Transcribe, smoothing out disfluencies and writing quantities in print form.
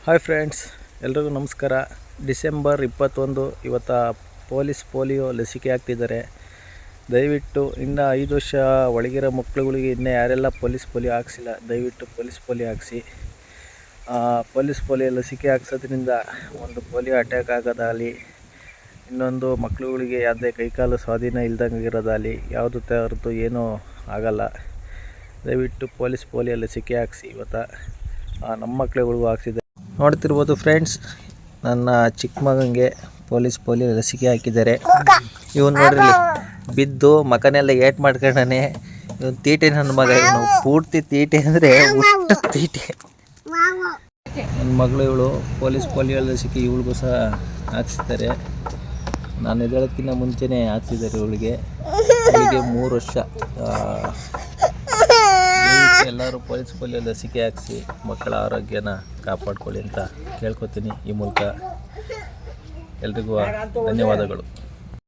Hi friends, ಎಲ್ರಿಗೂ ನಮಸ್ಕಾರ. December 21 ಇವತ್ತು ಪೋಲಿಯೋ ಲಸಿಕೆ ಹಾಕ್ತಿದ್ದಾರೆ. ದಯವಿಟ್ಟು ಇನ್ನು 5 ವರ್ಷ ಒಳಗಿರೋ ಮಕ್ಕಳುಗಳಿಗೆ ಇನ್ನೂ ಯಾರೆಲ್ಲ ಪೋಲಿಯೋ ಹಾಕ್ಸಿಲ್ಲ, ದಯವಿಟ್ಟು ಪೋಲಿಯೋ ಹಾಕ್ಸಿ. ಪೋಲಿಯೋ ಲಸಿಕೆ ಹಾಕ್ಸೋದ್ರಿಂದ ಒಂದು ಪೋಲಿಯೋ ಅಟ್ಯಾಕ್ ಆಗೋದಾಗಲಿ, ಇನ್ನೊಂದು ಮಕ್ಕಳುಗಳಿಗೆ ಯಾವುದೇ ಕೈಕಾಲು ಸ್ವಾಧೀನ ಇಲ್ದಂಗೆ ಇರೋದಾಗಲಿ ಯಾವುದು ಥರದ್ದು ಏನೂ ಆಗಲ್ಲ. ದಯವಿಟ್ಟು ಪೋಲಿಯೋ ಲಸಿಕೆ ಹಾಕ್ಸಿ. ಇವತ್ತು ನಮ್ಮ ಮಕ್ಕಳುಗಳಿಗೂ ಹಾಕ್ಸಿದೆ. ನೋಡ್ತಿರ್ಬೋದು ಫ್ರೆಂಡ್ಸ್, ನನ್ನ ಚಿಕ್ಕ ಮಗನಿಗೆ ಪೋಲಿಯೋ ಲಸಿಕೆ ಹಾಕಿದ್ದಾರೆ. ಇವನು ನೋಡ್ರಿ ಬಿದ್ದು ಮಕನೆಲ್ಲ ಏಟ್ ಮಾಡ್ಕೊಂಡಾನೆ. ಇವನು ತೀಟೆ ನನ್ನ ಮಗ, ಇವನು ಪೂರ್ತಿ ತೀಟೆ ಅಂದರೆ ಉಷ್ಟ ತೀಟೆ. ನನ್ನ ಮಗಳು ಇವಳು ಪೋಲಿಯೋ ಲಸಿಕೆ ಇವಳಿಗೂ ಸಹ ಹಾಕ್ಸಿದ್ದಾರೆ. ನಾನು ಹೇಳೋದಕ್ಕಿಂತ ಮುಂಚೆನೇ ಹಾಕ್ಸಿದ್ದಾರೆ ಇವಳಿಗೆ 3 ವರ್ಷ. ಎಲ್ಲರೂ ಪೋಲಿಯೋ ಲಸಿಕೆ ಹಾಕಿಸಿ ಮಕ್ಕಳ ಆರೋಗ್ಯನ ಕಾಪಾಡ್ಕೊಳ್ಳಿ ಅಂತ ಕೇಳ್ಕೊತೀನಿ. ಈ ಮೂಲಕ ಎಲ್ರಿಗೂ ಧನ್ಯವಾದಗಳು.